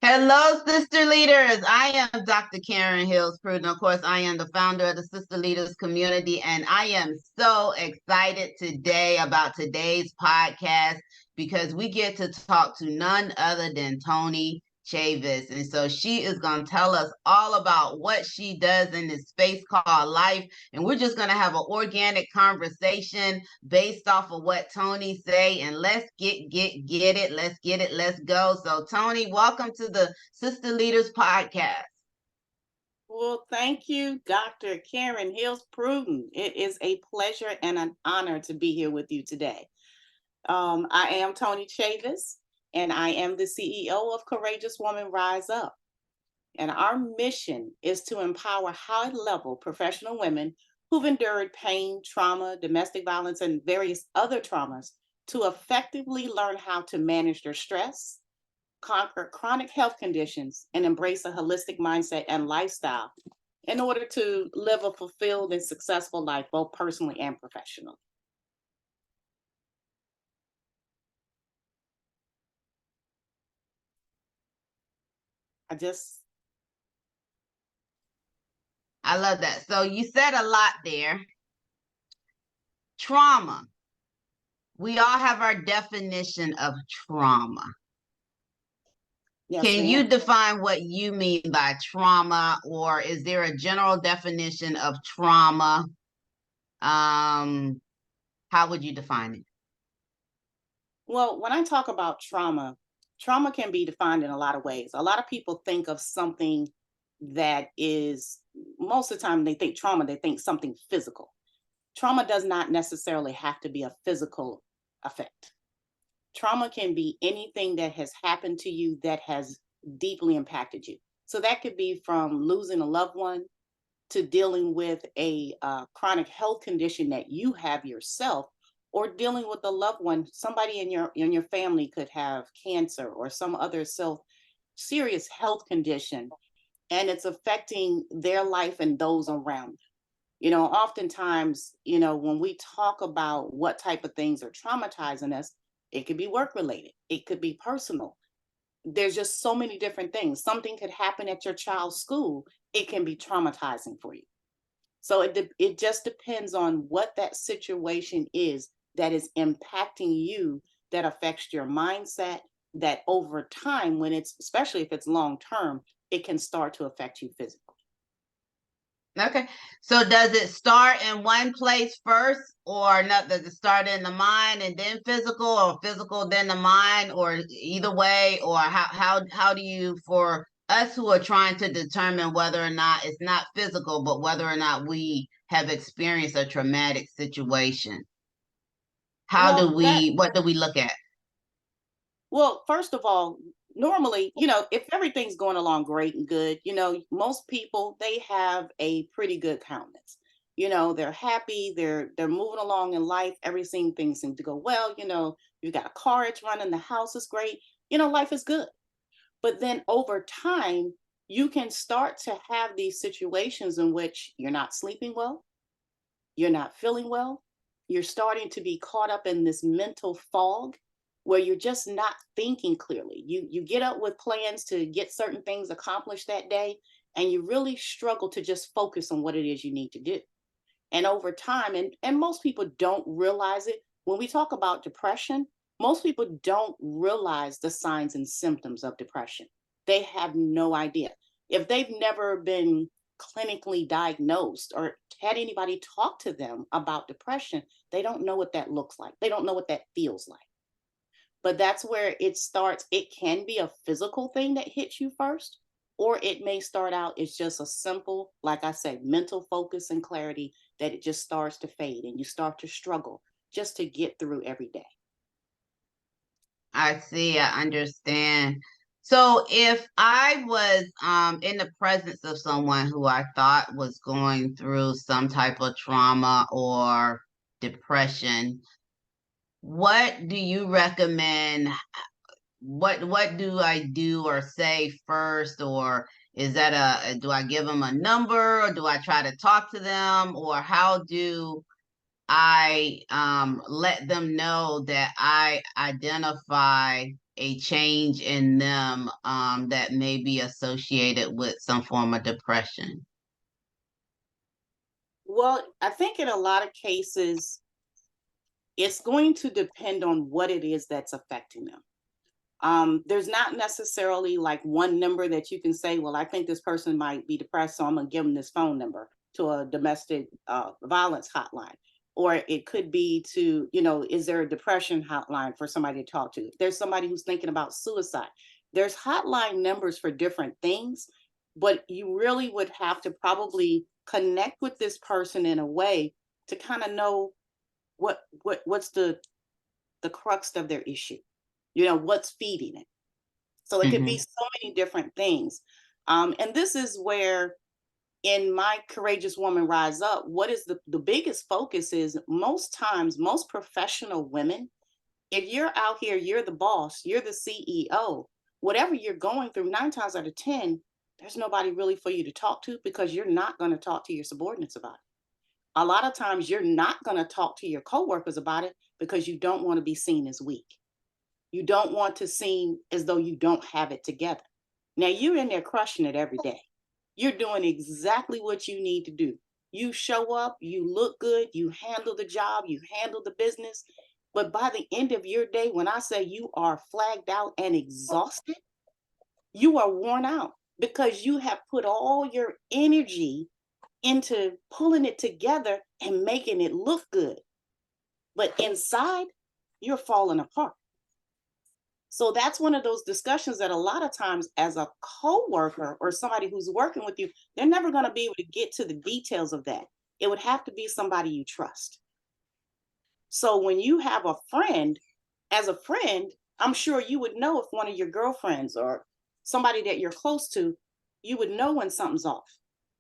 Hello, sister leaders. I am Dr. Karen Hills Pruden. Of course, I am the founder of the Sister Leaders community, and I am so excited today about today's podcast because we get to talk to none other than Toni Chavis. And so she is going to tell us all about what she does in this space called life. And we're just going to have an organic conversation based off of what Toni say. And let's get it. Let's get it. Let's go. So Toni, welcome to the Sister Leaders podcast. Well, thank you, Dr. Karen Hills Pruden. It is a pleasure and an honor to be here with you today. I am Toni Chavis, and I am the CEO of Courageous Woman Rise Up. And our mission is to empower high-level professional women who've endured pain, trauma, domestic violence, and various other traumas to effectively learn how to manage their stress, conquer chronic health conditions, and embrace a holistic mindset and lifestyle in order to live a fulfilled and successful life, both personally and professionally. I love that. So you said a lot there. Trauma. We all have our definition of trauma. Yes, Can ma'am. you define what you mean by trauma, or is there a general definition of trauma? How would you define it? Well, when I talk about trauma, trauma can be defined in a lot of ways. A lot of people think of something that is, most of the time they think trauma, they think something physical. Trauma does not necessarily have to be a physical effect. Trauma can be anything that has happened to you that has deeply impacted you. So that could be from losing a loved one to dealing with a chronic health condition that you have yourself, or dealing with a loved one. Somebody in your family could have cancer or some other serious health condition, and it's affecting their life and those around. Oftentimes, when we talk about what type of things are traumatizing us, it could be work related, it could be personal. There's just so many different things. Something could happen at your child's school, it can be traumatizing for you. So it just depends on what that situation is that is impacting you, that affects your mindset, that over time, when it's, especially if it's long term, it can start to affect you physically. Okay. So does it start in one place first, or not? Does it start in the mind and then physical, or physical then the mind, or either way? Or how do you, for us who are trying to determine whether or not it's not physical, but whether or not we have experienced a traumatic situation? Well, What do we look at? well, first of all, normally, if everything's going along great and good, most people, they have a pretty good countenance. They're happy, they're moving along in life, everything things seem to go well, you got a car, it's running, the house is great, life is good. But then over time, you can start to have these situations in which you're not sleeping well, you're not feeling well, you're starting to be caught up in this mental fog where you're just not thinking clearly. You get up with plans to get certain things accomplished that day, and you really struggle to just focus on what it is you need to do. And over time, and most people don't realize it, when we talk about depression, most people don't realize the signs and symptoms of depression. They have no idea. If they've never been clinically diagnosed or had anybody talk to them about depression, they don't know what that looks like. They don't know what that feels like. But that's where it starts. It can be a physical thing that hits you first, or it may start out as just a simple, like I said, mental focus and clarity, that it just starts to fade and you start to struggle just to get through every day. I see, I understand. So if I was in the presence of someone who I thought was going through some type of trauma or depression, what do you recommend? What do I do or say first? Or is that do I give them a number, or do I try to talk to them, or how do I let them know that I identify a change in them that may be associated with some form of depression? Well, I think in a lot of cases, it's going to depend on what it is that's affecting them. There's not necessarily like one number that you can say, well, I think this person might be depressed, so I'm going to give them this phone number to a domestic violence hotline. Or it could be to, is there a depression hotline for somebody to talk to? If there's somebody who's thinking about suicide, there's hotline numbers for different things, but you really would have to probably connect with this person in a way to kind of know what's the crux of their issue, what's feeding it. So it could be Mm-hmm. so many different things. And this is where in my Courageous Woman Rise Up, what is the biggest focus is most times, most professional women, if you're out here, you're the boss, you're the CEO, whatever you're going through, 9 times out of 10, there's nobody really for you to talk to because you're not going to talk to your subordinates about it. A lot of times you're not going to talk to your coworkers about it because you don't want to be seen as weak. You don't want to seem as though you don't have it together. Now you're in there crushing it every day. You're doing exactly what you need to do. You show up, you look good, you handle the job, you handle the business. But by the end of your day, when I say you are flagged out and exhausted, you are worn out because you have put all your energy into pulling it together and making it look good. But inside, you're falling apart. So that's one of those discussions that a lot of times as a coworker or somebody who's working with you, they're never going to be able to get to the details of that. It would have to be somebody you trust. So when you have a friend, as a friend, I'm sure you would know if one of your girlfriends or somebody that you're close to, you would know when something's off.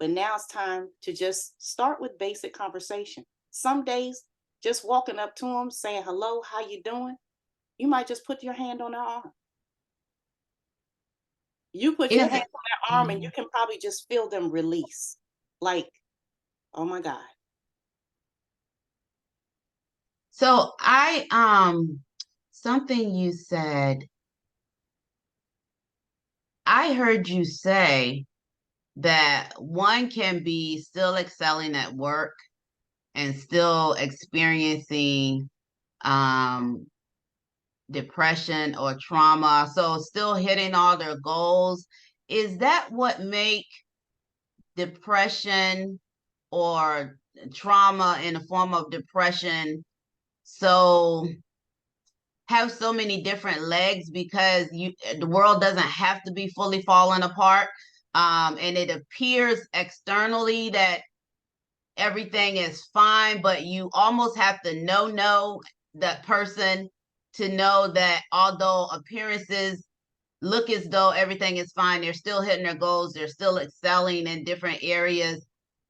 But now it's time to just start with basic conversation. Some days, just walking up to them, saying, hello, how you doing? You might just put your hand on their arm. You put your Is hand it? on their arm and you can probably just feel them release. Like, oh my God. So something you said, I heard you say that one can be still excelling at work and still experiencing um depression or trauma, so still hitting all their goals. Is that what make depression or trauma in the form of depression so have so many different legs, because the world doesn't have to be fully falling apart, and it appears externally that everything is fine, but you almost have to know that person to know that although appearances look as though everything is fine, they're still hitting their goals, they're still excelling in different areas.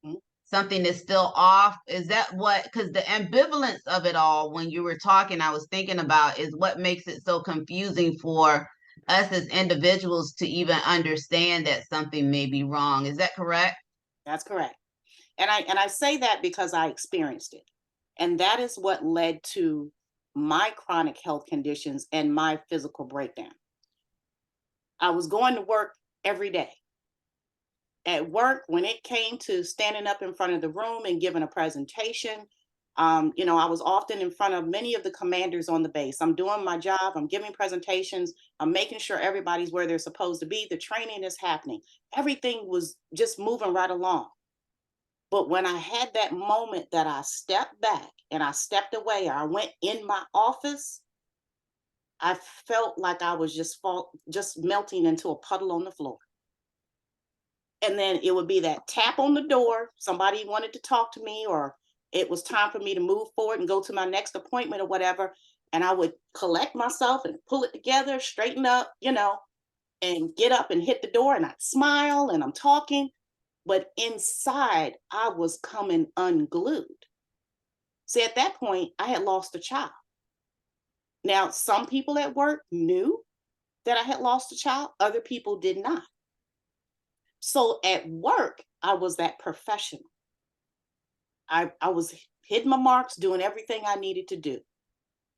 Mhm. Something is still off. Is that what, because the ambivalence of it all, when you were talking, I was thinking about is what makes it so confusing for us as individuals to even understand that something may be wrong. Is that correct? That's correct. And I say that because I experienced it. And that is what led to my chronic health conditions and my physical breakdown. I was going to work every day. At work, when it came to standing up in front of the room and giving a presentation, I was often in front of many of the commanders on the base. I'm doing my job, I'm giving presentations, I'm making sure everybody's where they're supposed to be, the training is happening. Everything was just moving right along. But when I had that moment that I stepped back and I stepped away, I went in my office, I felt like I was just melting into a puddle on the floor. And then it would be that tap on the door, somebody wanted to talk to me, or it was time for me to move forward and go to my next appointment or whatever. And I would collect myself and pull it together, straighten up, and get up and hit the door, and I'd smile and I'm talking. But inside, I was coming unglued. See, at that point, I had lost a child. Now, some people at work knew that I had lost a child, other people did not. So at work, I was that professional. I was hitting my marks, doing everything I needed to do.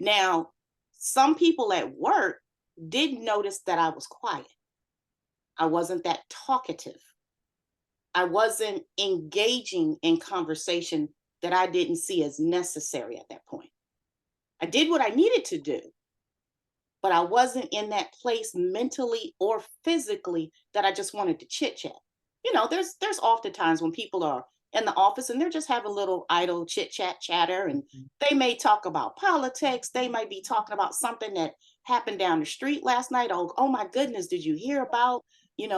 Now, some people at work, didn't notice that I was quiet. I wasn't that talkative. I wasn't engaging in conversation that I didn't see as necessary at that point. I did what I needed to do, but I wasn't in that place mentally or physically that I just wanted to chit chat. There's often times when people are in the office and they're just having a little idle chit chat chatter, and they may talk about politics. They might be talking about something that happened down the street last night. Oh my goodness, did you hear about,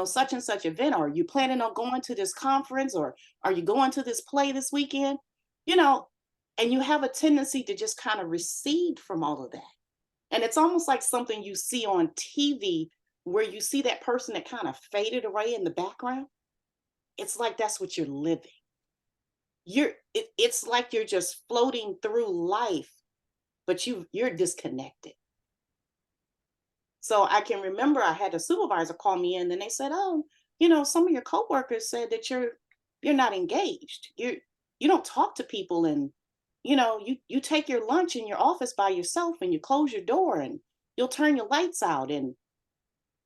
such and such event? Or are you planning on going to this conference? Or are you going to this play this weekend? You know, and you have a tendency to just kind of recede from all of that. And it's almost like something you see on TV where you see that person that kind of faded away in the background. It's like that's what you're living. It's like you're just floating through life, but you're disconnected. So I can remember I had a supervisor call me in and they said, "Oh, some of your coworkers said that you're not engaged. You don't talk to people, and you take your lunch in your office by yourself and you close your door and you'll turn your lights out." And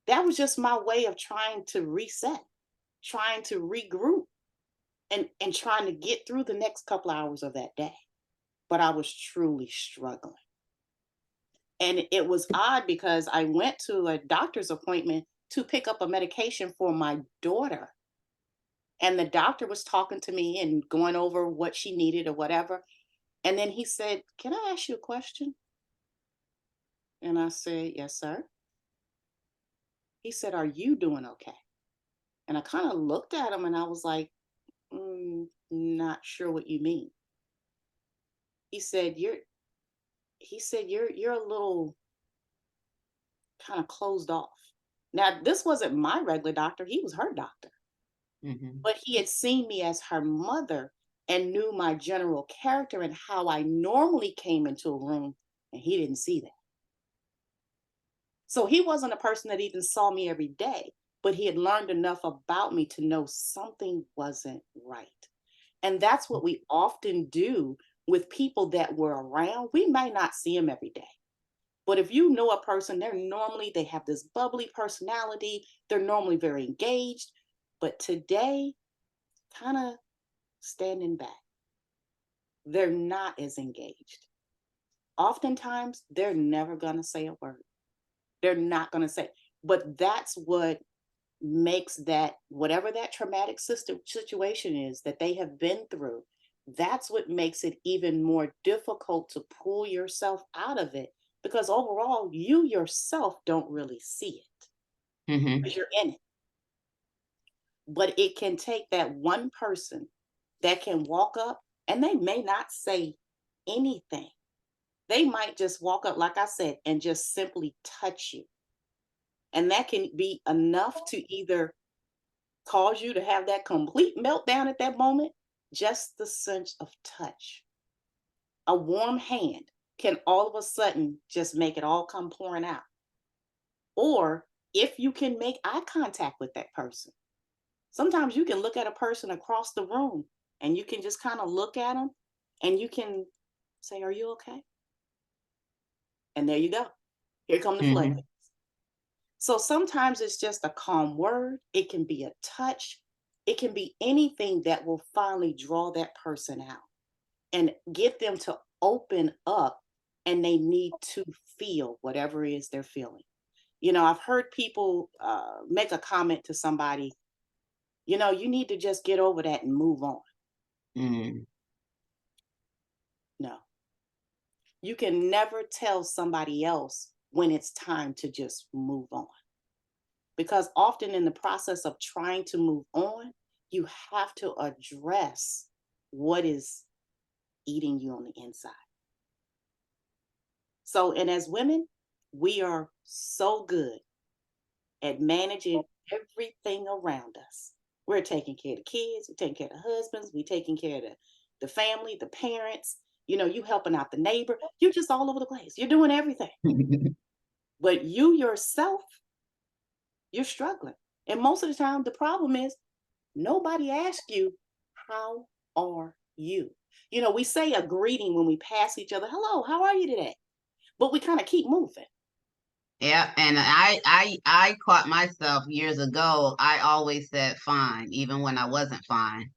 that was just my way of trying to reset, trying to regroup, and trying to get through the next couple hours of that day. But I was truly struggling. And it was odd because I went to a doctor's appointment to pick up a medication for my daughter. And the doctor was talking to me and going over what she needed or whatever. And then he said, "Can I ask you a question?" And I said, "Yes, sir." He said, "Are you doing okay?" And I kind of looked at him and I was like, "Not sure what you mean." He said, "You're a little kind of closed off." Now, this wasn't my regular doctor, he was her doctor. Mhm. But he had seen me as her mother and knew my general character and how I normally came into a room, and he didn't see that. So he wasn't a person that even saw me every day, but he had learned enough about me to know something wasn't right. And that's what we often do with people that we're around. We might not see them every day. But if you know a person, they have this bubbly personality. They're normally very engaged. But today, kind of standing back. They're not as engaged. Oftentimes, they're never going to say a word. They're not going to say, but that's what makes that, whatever that traumatic situation is that they have been through, that's what makes it even more difficult to pull yourself out of it, because overall, you yourself don't really see it Mhm. because you're in it. But it can take that one person that can walk up and they may not say anything. They might just walk up, like I said, and just simply touch you. And that can be enough to either cause you to have that complete meltdown at that moment, just the sense of touch. A warm hand can all of a sudden just make it all come pouring out. Or if you can make eye contact with that person, sometimes you can look at a person across the room and you can just kind of look at them and you can say, "Are you okay?" And there you go. Here come the Mhm. floodgates. So sometimes it's just a calm word. It can be a touch. It can be anything that will finally draw that person out and get them to open up, and they need to feel whatever it is they're feeling. I've heard people make a comment to somebody, "You need to just get over that and move on." Mhm. No, you can never tell somebody else when it's time to just move on. Because often in the process of trying to move on, you have to address what is eating you on the inside. So, and as women, we are so good at managing everything around us. We're taking care of the kids, we're taking care of the husbands, we're taking care of the family, the parents, you helping out the neighbor. You're just all over the place. You're doing everything. But you yourself, you're struggling. And most of the time, the problem is nobody asks you, "How are you?" We say a greeting when we pass each other, "Hello, how are you today?" But we kind of keep moving. Yeah, and I caught myself years ago. I always said fine, even when I wasn't fine.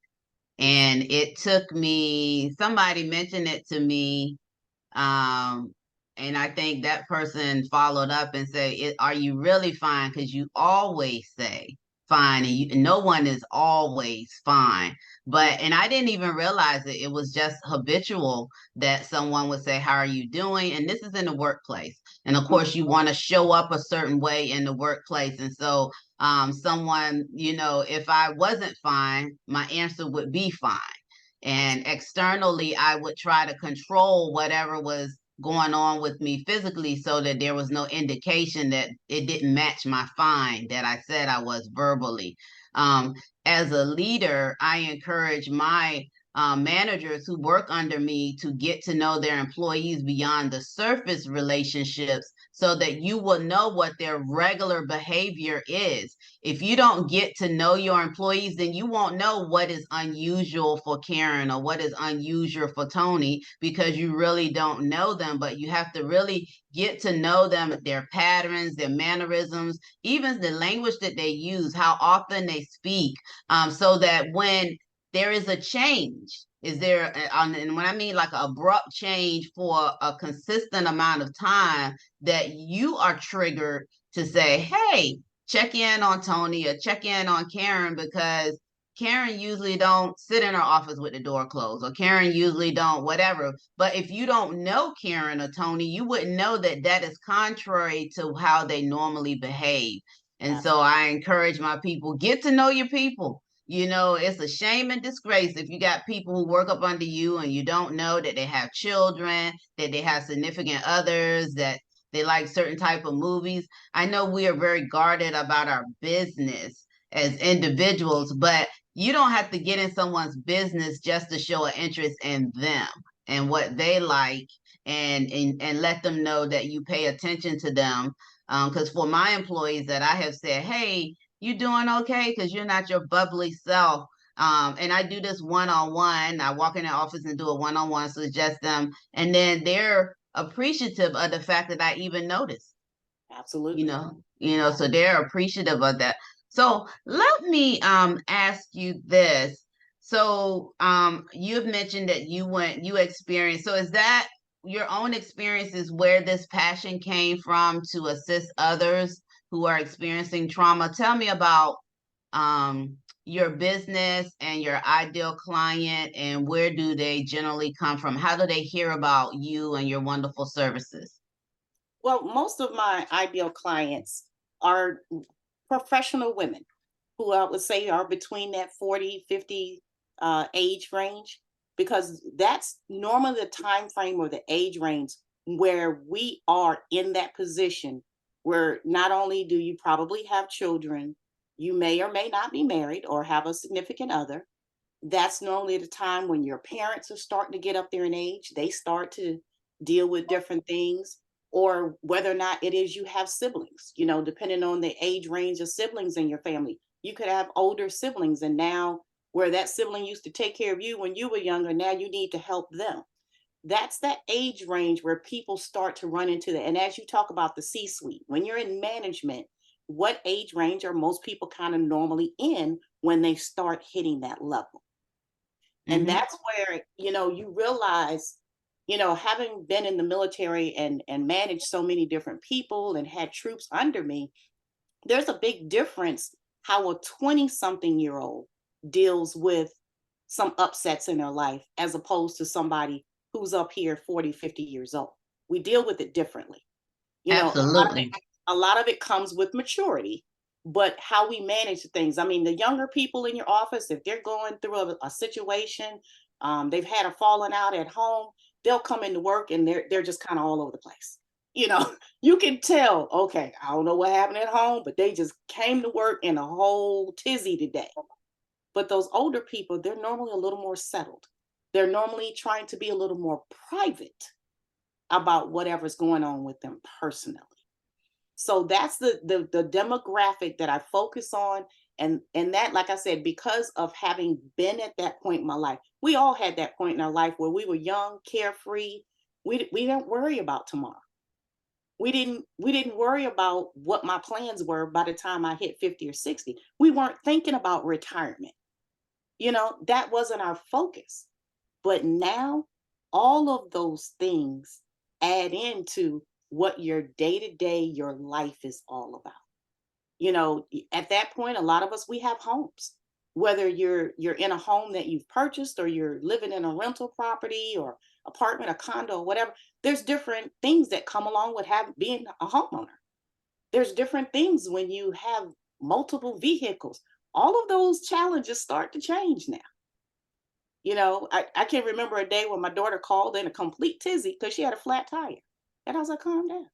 And it took me, somebody mentioned it to me, um, and I think that person followed up and said, "Are you really fine? Because you always say fine, and no one is always fine." But, and I didn't even realize it. It was just habitual that someone would say, "How are you doing?" And this is in the workplace. And of course, you want to show up a certain way in the workplace. And so, someone, if I wasn't fine, my answer would be fine. And externally, I would try to control whatever was going on with me physically so that there was no indication that it didn't match my fine that I said I was verbally. Um, as a leader, I encourage my managers who work under me to get to know their employees beyond the surface relationships so that you will know what their regular behavior is. If you don't get to know your employees, then you won't know what is unusual for Karen or what is unusual for Toni because you really don't know them. But you have to really get to know them, their patterns, their mannerisms, even the language that they use, how often they speak, so that when there is a change, is there, and when I mean like an abrupt change for a consistent amount of time, that you are triggered to say, hey, check in on Toni or check in on Karen, because Karen usually don't sit in her office with the door closed, or Karen usually don't whatever. But if you don't know Karen or Toni, you wouldn't know that that is contrary to how they normally behave. And so I encourage my people, get to know your people. It's a shame and disgrace if you got people who work up under you and you don't know that they have children, that they have significant others, that they like certain type of movies. I know we are very guarded about our business as individuals, but you don't have to get in someone's business just to show an interest in them and what they like, and let them know that you pay attention to them. Because for my employees that I have said, hey, you doing okay? Because you're not your bubbly self. And I do this one-on-one. I walk in the office and do a one-on-one, suggest them, and then they're appreciative of the fact that I even noticed. Absolutely. So they're appreciative of that. So let me ask you this. So you've mentioned that you experienced, so is that your own experiences where this passion came from to assist others who are experiencing trauma? Tell me about your business and your ideal client, and where do they generally come from? How do they hear about you and your wonderful services? Well, most of my ideal clients are professional women who I would say are between that 40, 50 age range, because that's normally the time frame or the age range where we are in that position where not only do you probably have children, you may or may not be married or have a significant other. That's normally the time when your parents are starting to get up there in age. They start to deal with different things, or whether or not it is you have siblings, depending on the age range of siblings in your family. You could have older siblings, and now where that sibling used to take care of you when you were younger, now you need to help them. That's that age range where people start to run into that. And as you talk about the C suite, when you're in management, what age range are most people kind of normally in when they start hitting that level? And Mm-hmm. that's where, you realize, having been in the military and managed so many different people and had troops under me, there's a big difference how a 20 something year old deals with some upsets in their life as opposed to somebody who's up here 40, 50 years old. We deal with it differently. Absolutely. A lot of it comes with maturity, but how we manage things. I mean, the younger people in your office, if they're going through a situation, they've had a falling out at home, they'll come into work and they're just kind of all over the place. You can tell, okay, I don't know what happened at home, but they just came to work in a whole tizzy today. But those older people, they're normally a little more settled. They're normally trying to be a little more private about whatever's going on with them personally. So that's the demographic that I focus on. And that, like I said, because of having been at that point in my life, we all had that point in our life where we were young, carefree. We don't worry about tomorrow. We didn't worry about what my plans were by the time I hit 50 or 60. We weren't thinking about retirement. That wasn't our focus. But now all of those things add into what your day-to-day, your life is all about. At that point, a lot of us, we have homes. Whether you're in a home that you've purchased, or you're living in a rental property or apartment, a condo, whatever, there's different things that come along with being a homeowner. There's different things when you have multiple vehicles. All of those challenges start to change now. I can remember a day when my daughter called in a complete tizzy because she had a flat tire. And I was like, calm down.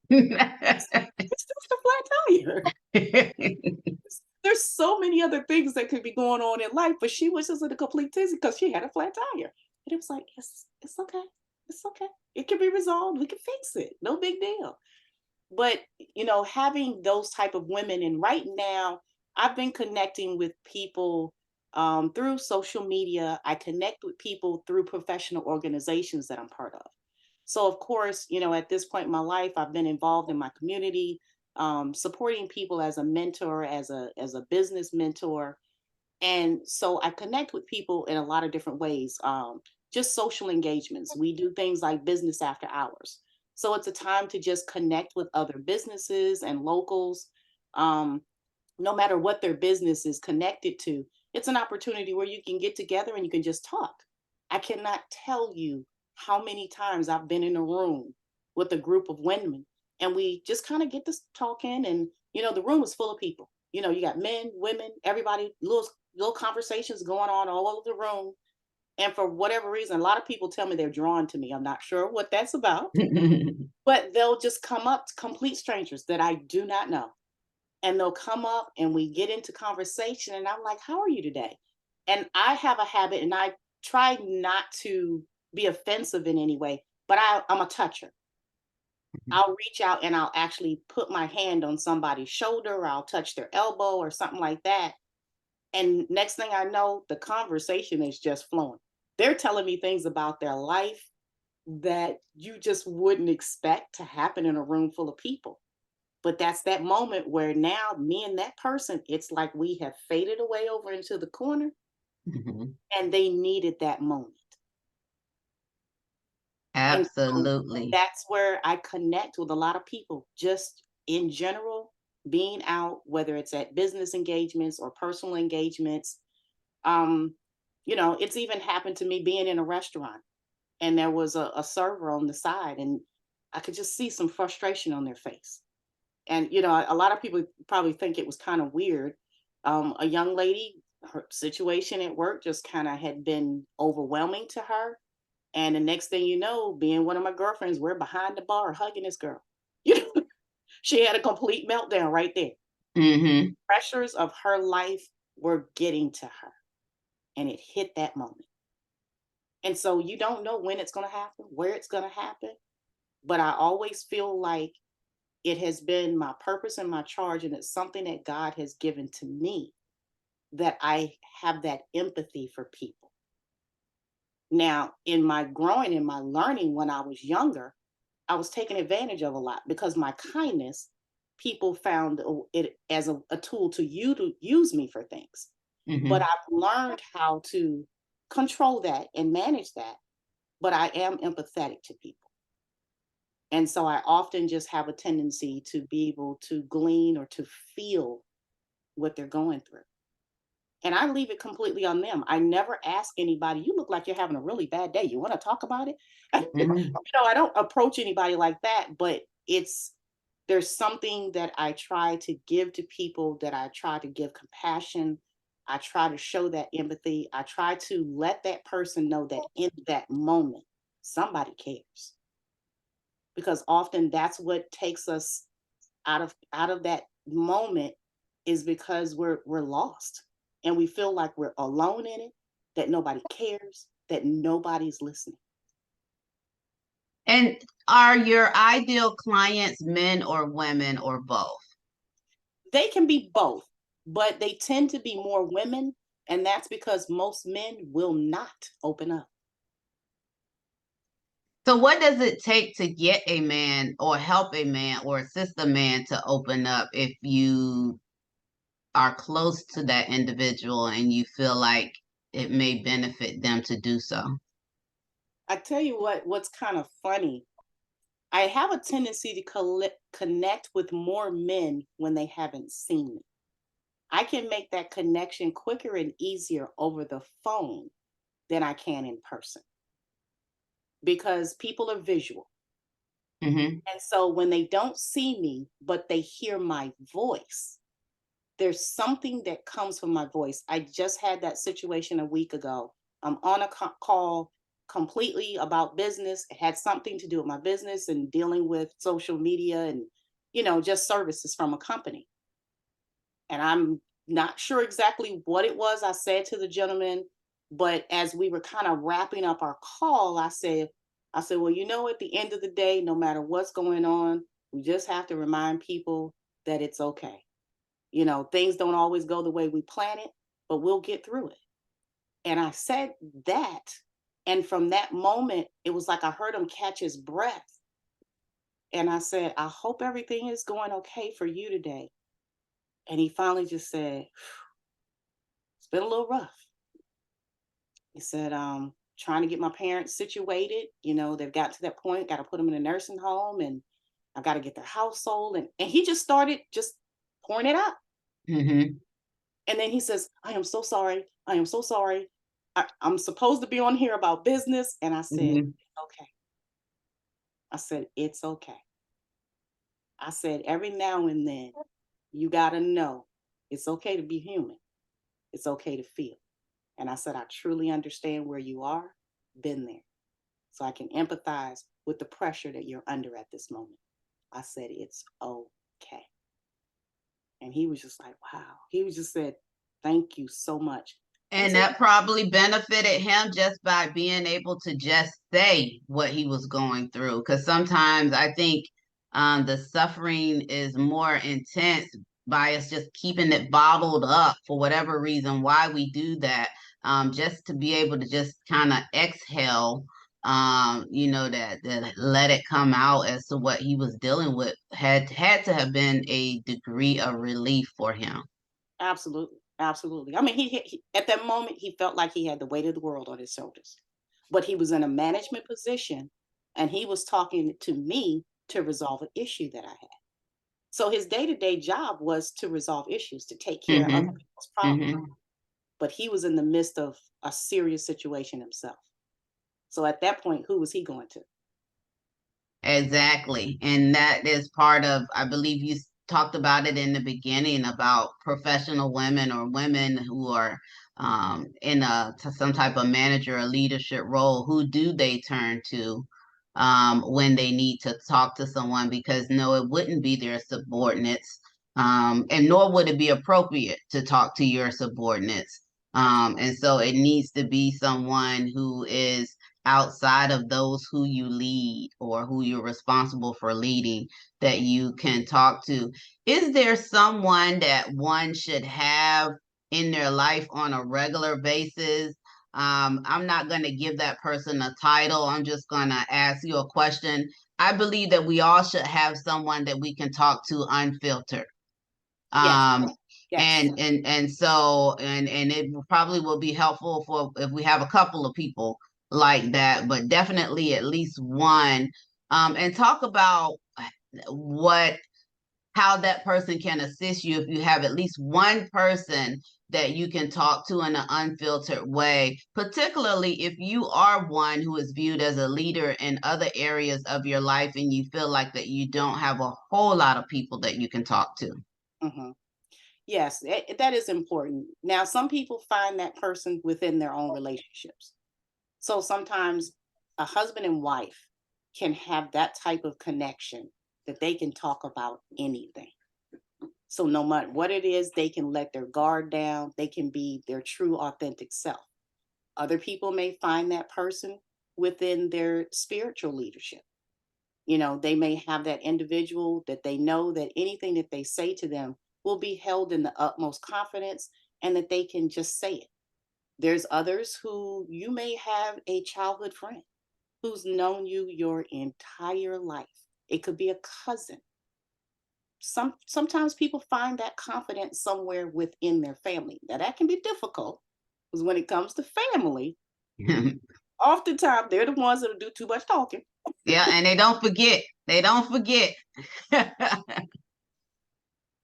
It's just a flat tire. There's so many other things that could be going on in life, but she was just in a complete tizzy because she had a flat tire. And it was like, it's okay. It's okay. It can be resolved. We can fix it. No big deal. But having those type of women, and right now I've been connecting with people through social media. I connect with people through professional organizations that I'm part of. So of course, at this point in my life, I've been involved in my community, supporting people as a mentor, as a business mentor. And so I connect with people in a lot of different ways. Just social engagements. We do things like business after hours. So it's a time to just connect with other businesses and locals. Um, no matter what their business is connected to, it's an opportunity where you can get together and you can just talk. I cannot tell you how many times I've been in a room with a group of women, and we just kind of get this talking, and the room is full of people. You got men, women, everybody, little conversations going on all over the room. And for whatever reason, a lot of people tell me they're drawn to me. I'm not sure what that's about, but they'll just come up, complete strangers that I do not know. And they'll come up and we get into conversation. And I'm like, how are you today? And I have a habit, and I try not to be offensive in any way, but I'm a toucher. I'll reach out and I'll actually put my hand on somebody's shoulder, or I'll touch their elbow or something like that. And next thing I know, the conversation is just flowing. They're telling me things about their life that you just wouldn't expect to happen in a room full of people. But that's that moment where now me and that person, it's like we have faded away over into the corner, Mhm. and they needed that moment. And so Absolutely. that's where I connect with a lot of people, just in general, being out, whether it's at business engagements or personal engagements. Um, it's even happened to me being in a restaurant, and there was a server on the side, and I could just see some frustration on their face. And a lot of people probably think it was kind of weird. A young lady, her situation at work just kind of had been overwhelming to her, and the next thing you know, being one of my girlfriends, we're behind the bar hugging this girl. you know she had a complete meltdown right there. Hmm. Pressures of her life were getting to her, and it hit that moment. And so you don't know when it's going to happen, where it's going to happen, but I always feel like it has been my purpose and my charge, and it's something that God has given to me, that I have that empathy for people. Now, in my growing and my learning when I was younger, I was taken advantage of a lot because my kindness, people found it as a tool to use me for things. But Hmm. I've learned how to control that and manage that. But I am empathetic to people. And so I often just have a tendency to be able to glean or to feel what they're going through. And I leave it completely on them. I never ask anybody, you look like you're having a really bad day. You want to talk about it? Hmm. I don't approach anybody like that, but there's something that I try to give to people, that I try to give compassion. I try to show that empathy. I try to let that person know that in that moment, somebody cares. Because often that's what takes us out of that moment, is because we're lost, and we feel like we're alone in it, that nobody cares, that nobody's listening. And are your ideal clients men or women or both? They can be both, but they tend to be more women, and that's because most men will not open up. So what does it take to get a man or help a man or assist a man to open up if you are close to that individual and you feel like it may benefit them to do so? I tell you what's kind of funny. I have a tendency to connect with more men when they haven't seen me. I can make that connection quicker and easier over the phone than I can in person because people are visual. Mm-hmm. And so when they don't see me, but they hear my voice, there's something that comes from my voice. I just had that situation a week ago. I'm on a call completely about business. It had something to do with my business and dealing with social media and, just services from a company. And I'm not sure exactly what it was I said to the gentleman, but as we were kind of wrapping up our call, I said, well, at the end of the day, no matter what's going on, we just have to remind people that it's okay. Things don't always go the way we plan it, but we'll get through it. And I said that. And from that moment, it was like I heard him catch his breath. And I said, I hope everything is going okay for you today. And he finally just said, it's been a little rough. He said, trying to get my parents situated. They've got to that point, got to put them in a nursing home and I've got to get their household. And he just started just pouring it out. Mm-hmm. And then he says, I am so sorry. I am so sorry. I'm supposed to be on here about business. And I said, Mm-hmm. okay. I said, it's okay. I said, every now and then, you got to know it's okay to be human. It's okay to feel. And I said, I truly understand where you are, been there. So I can empathize with the pressure that you're under at this moment. I said, it's okay. And he was just like, wow. He was just said, thank you so much. And he And said, that probably benefited him just by being able to just say what he was going through. Because sometimes I think the suffering is more intense by us just keeping it bottled up for whatever reason, why we do that. Just to be able to just kind of exhale, that let it come out as to what he was dealing with had to have been a degree of relief for him. absolutely. Absolutely. I mean, he at that moment, he felt like he had the weight of the world on his shoulders, but he was in a management position and he was talking to me to resolve an issue that I had. So his day-to-day job was to resolve issues, to take care of other Mm-hmm. people's problems. Mm-hmm. But he was in the midst of a serious situation himself. So at that point, who was he going to? Exactly. And that is part of, I believe you talked about it in the beginning about professional women or women who are in some type of manager or leadership role. Who do they turn to when they need to talk to someone? Because no, it wouldn't be their subordinates. And nor would it be appropriate to talk to your subordinates. Absolutely. And so it needs to be someone who is outside of those who you lead or who you're responsible for leading that you can talk to. Is there someone that one should have in their life on a regular basis? I'm not going to give that person a title. I'm just going to ask you a question. I believe that we all should have someone that we can talk to unfiltered. Yes. um Yes. and it probably will be helpful for if we have a couple of people like that, but definitely at least one. And talk about what how that person can assist you if you have at least one person that you can talk to in an unfiltered way, particularly if you are one who is viewed as a leader in other areas of your life and you feel like that you don't have a whole lot of people that you can talk to. Hmm. Yes, that is important. Now, some people find that person within their own relationships. So sometimes a husband and wife can have that type of connection that they can talk about anything. So no matter what it is, they can let their guard down. They can be their true, authentic self. Other people may find that person within their spiritual leadership. They may have that individual that they know that anything that they say to them will be held in the utmost confidence and that they can just say it. There's others who you may have a childhood friend who's known you your entire life. It could be a cousin. Sometimes people find that confidence somewhere within their family. Now that can be difficult because when it comes to family, oftentimes they're the ones that do too much talking. Yeah, and they don't forget. They don't forget.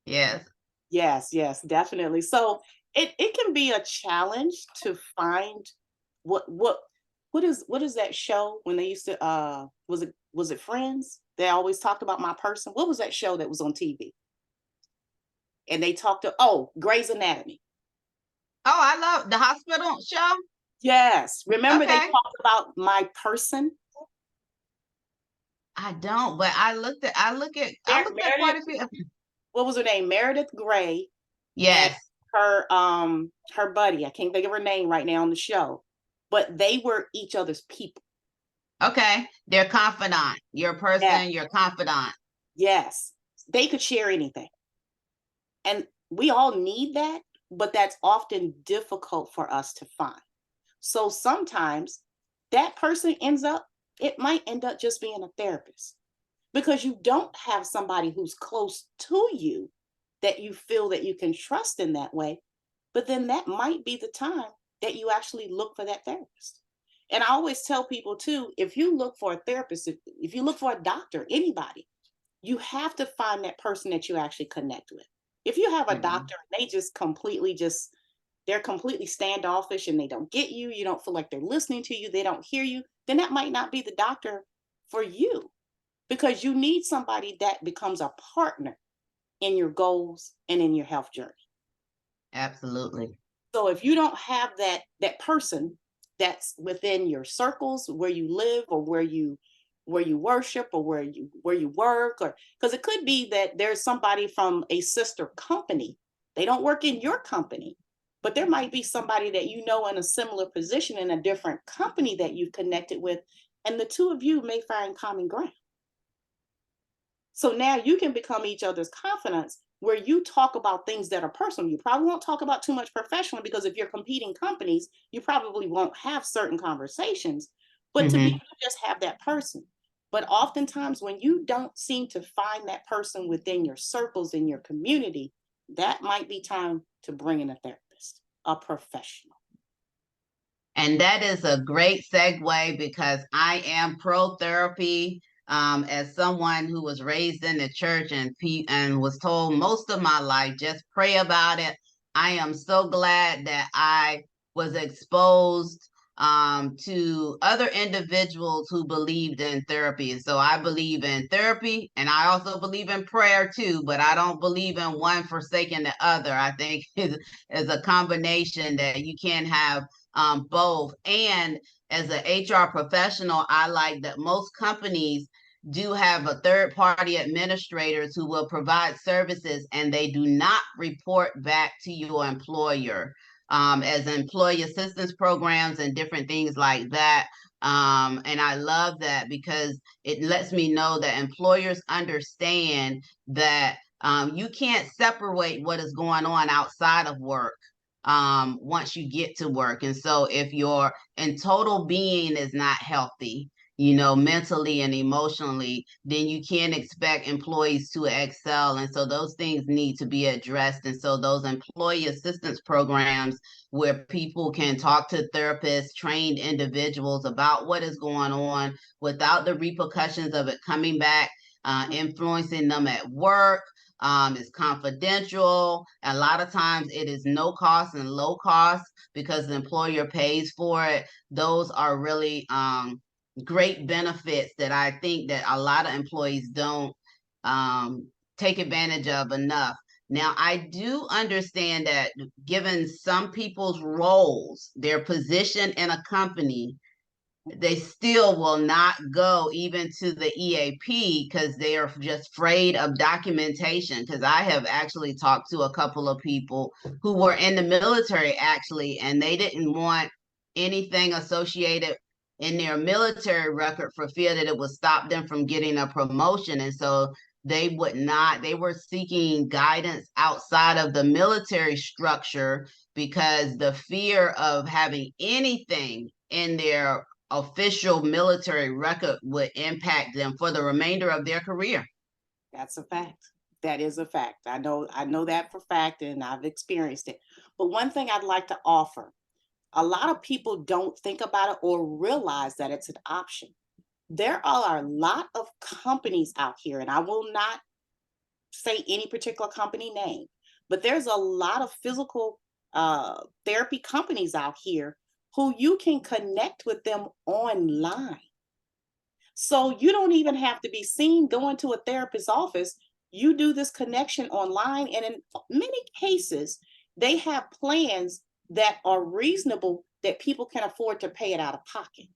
Yes. Yes, definitely. So it can be a challenge to find what what what is that show when they used to was it Friends? They always talked about my person. What was that show that was on TV? And they talked to Grey's Anatomy. Oh, I love the hospital show. Yes. Remember they Okay. talked about my person? I don't, but I looked at quite a Meredith, few. what was her name? Meredith Grey and Yes. her buddy. I can't think of her name right now on the show. But they were each other's people. Okay. They're confidant. Your Yeah. person, your confidant. Yes. They could share anything. And we all need that, but that's often difficult for us to find. So sometimes that person it might end up just being a therapist because you don't have somebody who's close to you that you feel that you can trust in that way. But then that might be the time that you actually look for that therapist. And I always tell people too, if you look for a therapist, if you look for a doctor, anybody, you have to find that person that you actually connect with. If you have a Mhm. doctor and they they're completely standoffish and they don't get you, you don't feel like they're listening to you, they don't hear you, then that might not be the doctor for you because you need somebody that becomes a partner in your goals and in your health journey. Absolutely. So if you don't have that person that's within your circles where you live or where you worship or where you work, or because it could be that there's somebody from a sister company. They don't work in your company, but there might be somebody that you know in a similar position in a different company that you've connected with, and the two of you may find common ground. So now you can become each other's confidants where you talk about things that are personal. You probably won't talk about too much professional because if you're competing companies, you probably won't have certain conversations. But to be able Hmm. to just have that person. But oftentimes, when you don't seem to find that person within your circles, in your community, that might be time to bring in a therapist, a professional. And that is a great segue because I am pro therapy. As someone who was raised in the church and was told most of my life, just pray about it. I am so glad that I was exposed to other individuals who believed in therapy. And so I believe in therapy and I also believe in prayer too, but I don't believe in one forsaking the other. I think is a combination that you can't have both. And as an HR professional, I like that most companies do have a third party administrators who will provide services and they do not report back to your employer as employee assistance programs and different things like that. And I love that because it lets me know that employers understand that you can't separate what is going on outside of work once you get to work. And so if your in total being is not healthy, mentally and emotionally, then you can't expect employees to excel. And so those things need to be addressed. And so those employee assistance programs where people can talk to therapists, trained individuals about what is going on without the repercussions of it coming back, influencing them at work, it's confidential. A lot of times it is no cost and low cost because the employer pays for it. Those are really great benefits that I think that a lot of employees don't take advantage of enough. Now, I do understand that given some people's roles, their position in a company, they still will not go even to the EAP because they are just afraid of documentation. Because I have actually talked to a couple of people who were in the military actually, and they didn't want anything associated in their military record for fear that it would stop them from getting a promotion. And so they were seeking guidance outside of the military structure because the fear of having anything in their official military record would impact them for the remainder of their career. That's a fact. That is a fact. I know that for fact, and I've experienced it. But one thing I'd like to offer, a lot of people don't think about it or realize that it's an option. There are a lot of companies out here, and I will not say any particular company name, but there's a lot of physical therapy companies out here who you can connect with them online. So you don't even have to be seen going to a therapist's office. You do this connection online, and in many cases, they have plans that are reasonable that people can afford to pay it out of pocket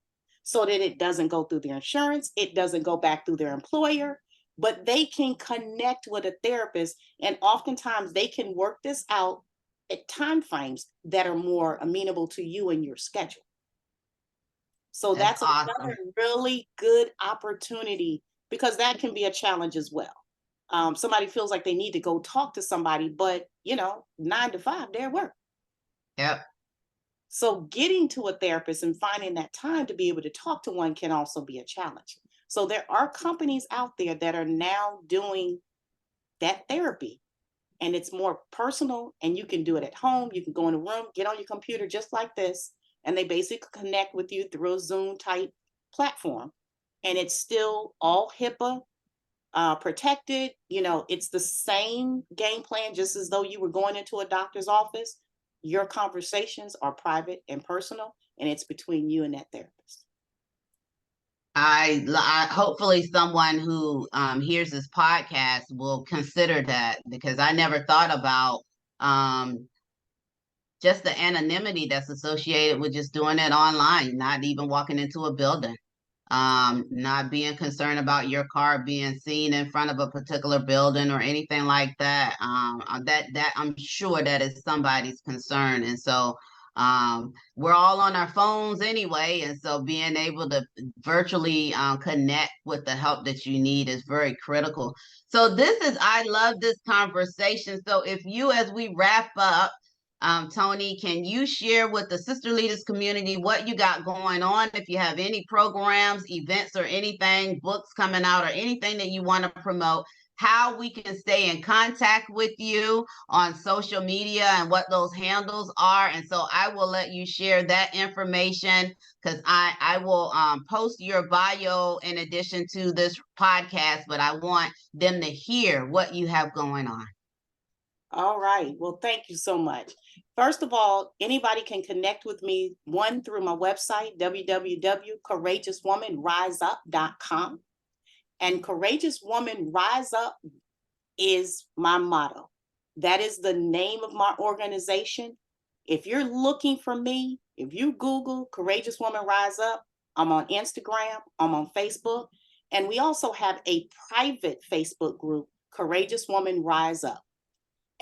so that it doesn't go through their insurance, it doesn't go back through their employer, but they can connect with a therapist, and oftentimes they can work this out at time frames that are more amenable to you and your schedule. So That's that's awesome. another really good opportunity, because that can be a challenge as well. Somebody feels like they need to go talk to somebody, but 9 to 5, they're work. Yep. So getting to a therapist and finding that time to be able to talk to one can also be a challenge. So there are companies out there that are now doing that therapy, and it's more personal, and you can do it at home. You can go in a room, get on your computer just like this, and they basically connect with you through a Zoom type platform. And it's still all HIPAA protected. It's the same game plan, just as though you were going into a doctor's office. Your conversations are private and personal, and it's between you and that therapist. I hopefully someone who hears this podcast will consider that, because I never thought about just the anonymity that's associated with just doing it online, not even walking into a building, not being concerned about your car being seen in front of a particular building or anything like that. That I'm sure that is somebody's concern, and so we're all on our phones anyway, and so being able to virtually connect with the help that you need is very critical. So I love this conversation. So if you, as we wrap up, Toni, can you share with the Sister Leaders community what you got going on? If you have any programs, events, or anything, books coming out, or anything that you want to promote, how we can stay in contact with you on social media and what those handles are. And so I will let you share that information, because I will post your bio in addition to this podcast, but I want them to hear what you have going on. All right. Well, thank you so much. First of all, anybody can connect with me, one, through my website, www.courageouswomanriseup.com. And Courageous Woman Rise Up is my motto. That is the name of my organization. If you're looking for me, if you Google Courageous Woman Rise Up, I'm on Instagram, I'm on Facebook, and we also have a private Facebook group, Courageous Woman Rise Up.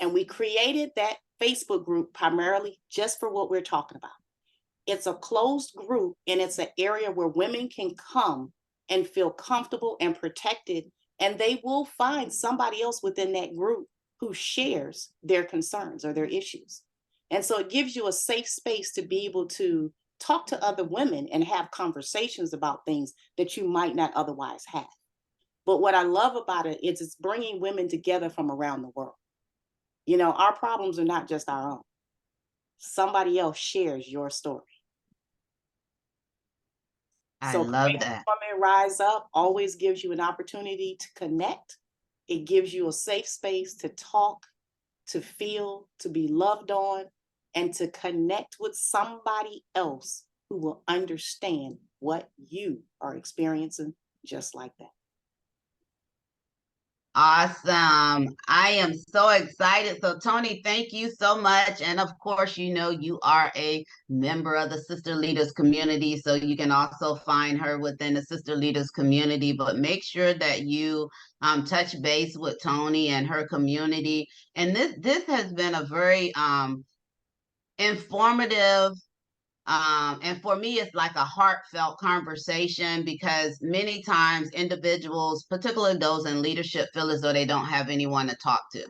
And we created that Facebook group primarily just for what we're talking about. It's a closed group, and it's an area where women can come and feel comfortable and protected, and they will find somebody else within that group who shares their concerns or their issues. And so it gives you a safe space to be able to talk to other women and have conversations about things that you might not otherwise have. But what I love about it is it's bringing women together from around the world. Our problems are not just our own. Somebody else shares your story. I So love that. Women Rise Up always gives you an opportunity to connect. It gives you a safe space to talk, to feel, to be loved on, and to connect with somebody else who will understand what you are experiencing just like that. Awesome. I am so excited. So, Toni, thank you so much. And of course, you are a member of the Sister Leaders community, so you can also find her within the Sister Leaders community. But make sure that you touch base with Toni and her community. And this has been a very informative, and for me, it's like a heartfelt conversation, because many times individuals, particularly those in leadership, feel as though they don't have anyone to talk to.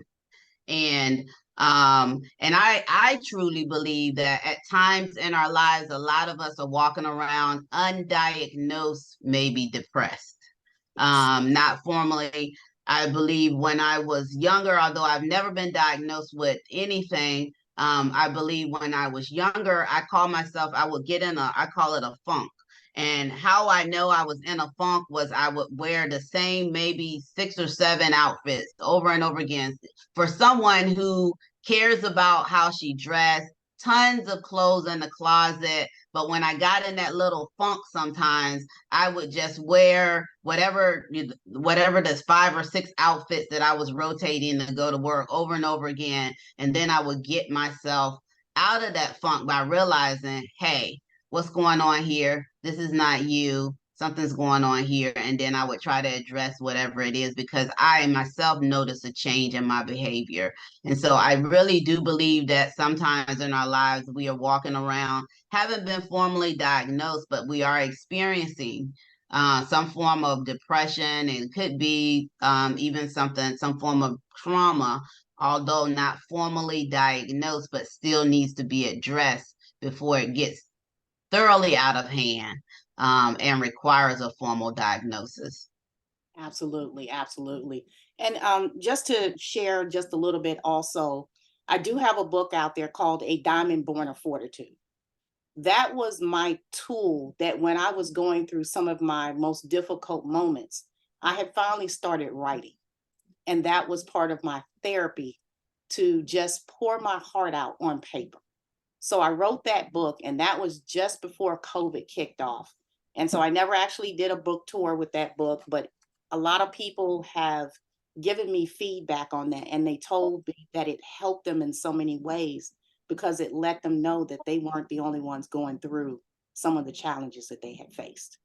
And And I truly believe that at times in our lives, a lot of us are walking around undiagnosed, maybe depressed. Yes. Not formally. I believe when I was younger, although I've never been diagnosed with anything, I believe when I was younger, I would get in I call it a funk. And how I know I was in a funk was I would wear the same maybe 6 or 7 outfits over and over again. For someone who cares about how she dressed, tons of clothes in the closet. But when I got in that little funk, sometimes I would just wear whatever the 5 or 6 outfits that I was rotating to go to work over and over again. And then I would get myself out of that funk by realizing, hey, what's going on here? This is not you. Something's going on here. And then I would try to address whatever it is because I myself noticed a change in my behavior. And so I really do believe that sometimes in our lives we are walking around, haven't been formally diagnosed, but we are experiencing some form of depression, and could be even some form of trauma, although not formally diagnosed, but still needs to be addressed before it gets thoroughly out of hand, and requires a formal diagnosis. Absolutely, absolutely. And just to share just a little bit also, I do have a book out there called A Diamond Born of Fortitude. That was my tool that when I was going through some of my most difficult moments, I had finally started writing. And that was part of my therapy to just pour my heart out on paper. So I wrote that book, and that was just before COVID kicked off. And so I never actually did a book tour with that book, but a lot of people have given me feedback on that. And they told me that it helped them in so many ways because it let them know that they weren't the only ones going through some of the challenges that they had faced.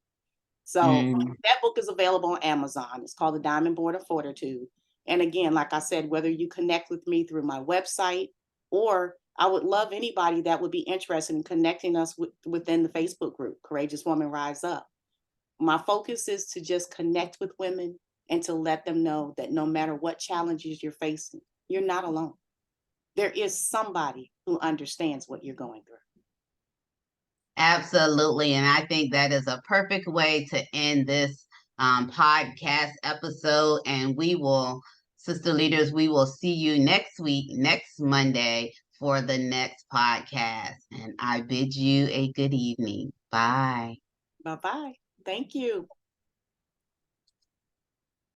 So Mm. that book is available on Amazon. It's called The Diamond Born of Fortitude. And again, like I said, whether you connect with me through my website, or I would love anybody that would be interested in connecting us within the Facebook group, Courageous Woman Rise Up. My focus is to just connect with women and to let them know that no matter what challenges you're facing, you're not alone. There is somebody who understands what you're going through. Absolutely. And I think that is a perfect way to end this podcast episode. And sister leaders, we will see you next week, next Monday, for the next podcast. And I bid you a good evening. Bye. Bye bye. Thank you.